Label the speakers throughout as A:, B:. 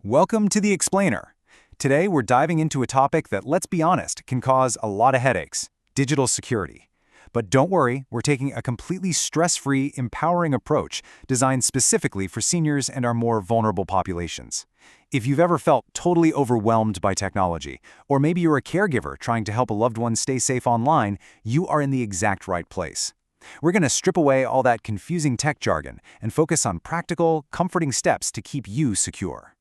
A: Welcome to The Explainer. Today we're diving into a topic that, let's be honest, can cause a lot of headaches: digital security. But don't worry, we're taking a completely stress-free, empowering approach designed specifically for seniors and our more vulnerable populations. If you've ever felt totally overwhelmed by technology, or maybe you're a caregiver trying to help a loved one stay safe online, you are in the exact right place. We're going to strip away all that confusing tech jargon and focus on practical, comforting steps to keep you secure.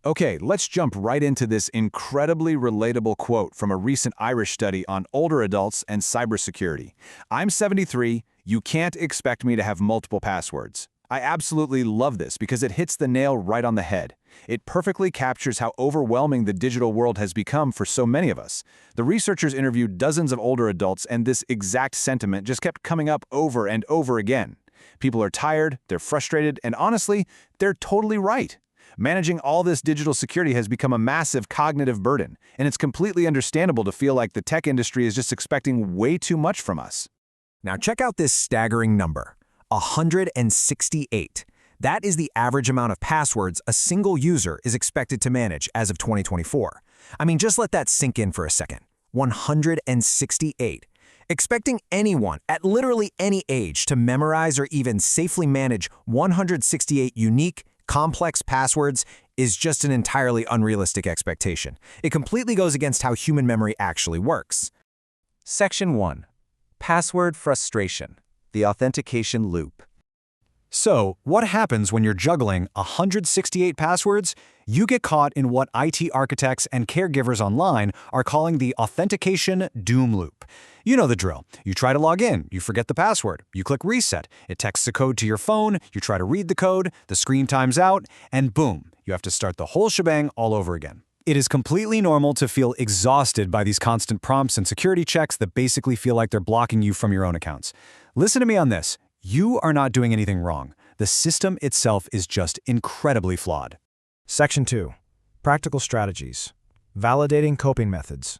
B: Okay, let's jump right into this incredibly relatable quote from a recent Irish study on older adults and cybersecurity. "I'm 73, you can't expect me to have multiple passwords." I absolutely love this because it hits the nail right on the head. It perfectly captures how overwhelming the digital world has become for so many of us. The researchers interviewed dozens of older adults, and this exact sentiment just kept coming up over and over again. People are tired, they're frustrated, and honestly, they're totally right. Managing all this digital security has become a massive cognitive burden, and it's completely understandable to feel like the tech industry is just expecting way too much from us.
C: Now check out this staggering number: 168. That is the average amount of passwords a single user is expected to manage as of 2024. I mean, just let that sink in for a second. 168. Expecting anyone at literally any age to memorize or even safely manage 168 unique, complex passwords is just an entirely unrealistic expectation. It completely goes against how human memory actually works.
A: Section 1. Password frustration. The authentication loop. So, what happens when you're juggling 168 passwords? You get caught in what IT architects and caregivers online are calling the authentication doom loop. You know the drill. You try to log in, you forget the password, you click reset, it texts a code to your phone, you try to read the code, the screen times out, and boom, you have to start the whole shebang all over again. It is completely normal to feel exhausted by these constant prompts and security checks that basically feel like they're blocking you from your own accounts. Listen to me on this. You are not doing anything wrong. The system itself is just incredibly flawed.
D: Section 2. Practical strategies. Validating coping methods.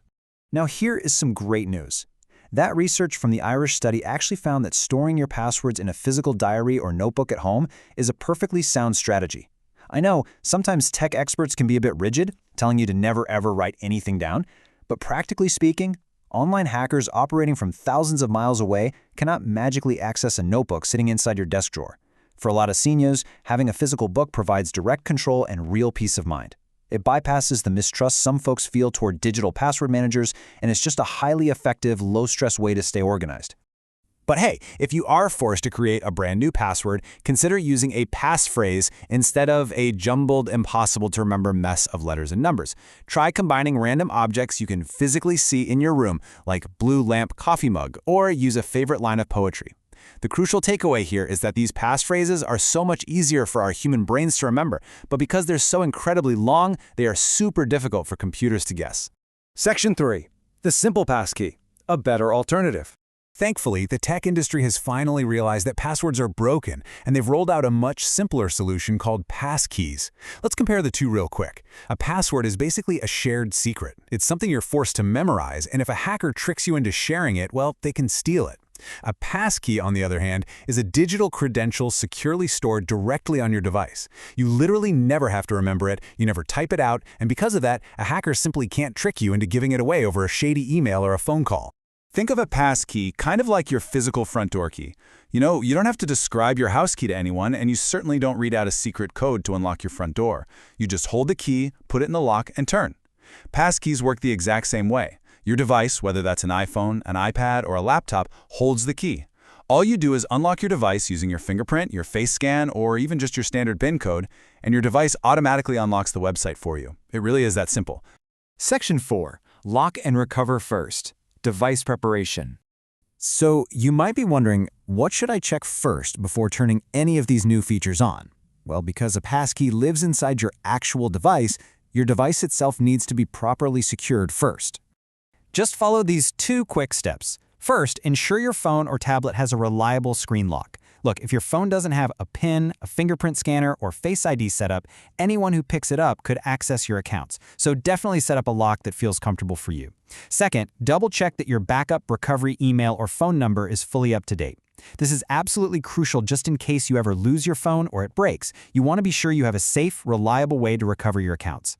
E: Now here is some great news. That research from the Irish study actually found that storing your passwords in a physical diary or notebook at home is a perfectly sound strategy. I know sometimes tech experts can be a bit rigid, telling you to never ever write anything down, but practically speaking, online hackers operating from thousands of miles away cannot magically access a notebook sitting inside your desk drawer. For a lot of seniors, having a physical book provides direct control and real peace of mind. It bypasses the mistrust some folks feel toward digital password managers, and it's just a highly effective, low-stress way to stay organized.
C: But hey, if you are forced to create a brand new password, consider using a passphrase instead of a jumbled, impossible-to-remember mess of letters and numbers. Try combining random objects you can physically see in your room, like blue lamp coffee mug, or use a favorite line of poetry. The crucial takeaway here is that these passphrases are so much easier for our human brains to remember, but because they're so incredibly long, they are super difficult for computers to guess.
A: Section 3. The simple passkey. A better alternative.
C: Thankfully, the tech industry has finally realized that passwords are broken, and they've rolled out a much simpler solution called passkeys. Let's compare the two real quick. A password is basically a shared secret. It's something you're forced to memorize, and if a hacker tricks you into sharing it, well, they can steal it. A passkey, on the other hand, is a digital credential securely stored directly on your device. You literally never have to remember it, you never type it out, and because of that, a hacker simply can't trick you into giving it away over a shady email or a phone call.
B: Think of a passkey kind of like your physical front door key. You know, you don't have to describe your house key to anyone, and you certainly don't read out a secret code to unlock your front door. You just hold the key, put it in the lock, and turn. Passkeys work the exact same way. Your device, whether that's an iPhone, an iPad, or a laptop, holds the key. All you do is unlock your device using your fingerprint, your face scan, or even just your standard PIN code, and your device automatically unlocks the website for you. It really is that simple.
A: Section 4. Lock and recover first. Device preparation.
E: So you might be wondering, what should I check first before turning any of these new features on? Well, because a passkey lives inside your actual device, your device itself needs to be properly secured first. Just follow these 2 quick steps. First, ensure your phone or tablet has a reliable screen lock. Look, if your phone doesn't have a PIN, a fingerprint scanner, or Face ID setup, anyone who picks it up could access your accounts. So definitely set up a lock that feels comfortable for you. Second, double-check that your backup, recovery, email, or phone number is fully up to date. This is absolutely crucial just in case you ever lose your phone or it breaks. You want to be sure you have a safe, reliable way to recover your accounts.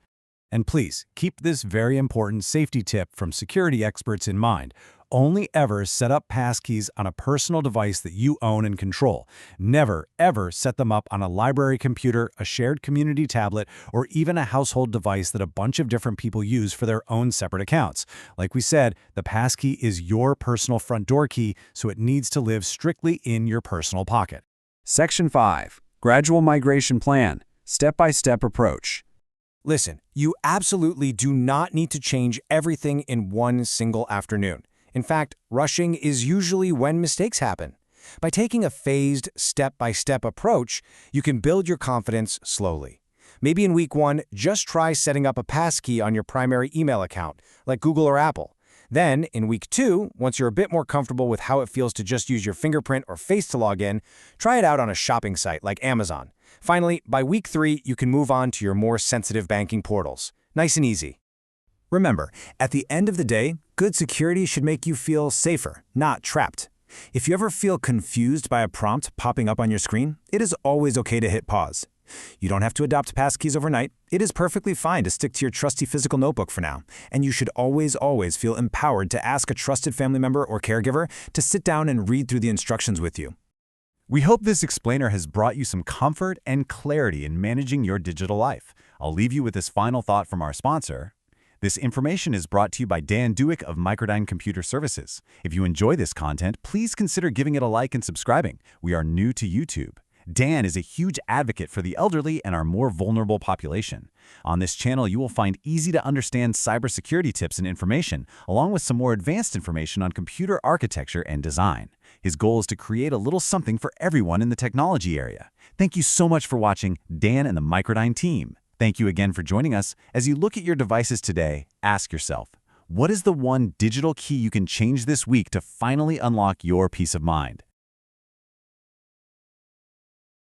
C: And please, keep this very important safety tip from security experts in mind. Only ever set up passkeys on a personal device that you own and control. Never, ever set them up on a library computer, a shared community tablet, or even a household device that a bunch of different people use for their own separate accounts. Like we said, the passkey is your personal front door key, so it needs to live strictly in your personal pocket.
F: Section 5. Gradual Migration Plan. Step-by-step approach.
D: Listen, you absolutely do not need to change everything in one single afternoon. In fact, rushing is usually when mistakes happen. By taking a phased, step-by-step approach, you can build your confidence slowly. Maybe in week 1, just try setting up a passkey on your primary email account, like Google or Apple. Then, in week 2, once you're a bit more comfortable with how it feels to just use your fingerprint or face to log in, try it out on a shopping site like Amazon. Finally, by week 3, you can move on to your more sensitive banking portals. Nice and easy.
E: Remember, at the end of the day, good security should make you feel safer, not trapped. If you ever feel confused by a prompt popping up on your screen, it is always okay to hit pause. You don't have to adopt passkeys overnight. It is perfectly fine to stick to your trusty physical notebook for now. And you should always feel empowered to ask a trusted family member or caregiver to sit down and read through the instructions with you.
B: We hope this explainer has brought you some comfort and clarity in managing your digital life. I'll leave you with this final thought from our sponsor. This information is brought to you by Dan Dewick of Microdyne Computer Services. If you enjoy this content, please consider giving it a like and subscribing. We are new to YouTube. Dan is a huge advocate for the elderly and our more vulnerable population. On this channel, you will find easy-to-understand cybersecurity tips and information, along with some more advanced information on computer architecture and design. His goal is to create a little something for everyone in the technology area. Thank you so much for watching, Dan and the Microdyne team. Thank you again for joining us. As you look at your devices today, ask yourself, what is the one digital key you can change this week to finally unlock your peace of mind?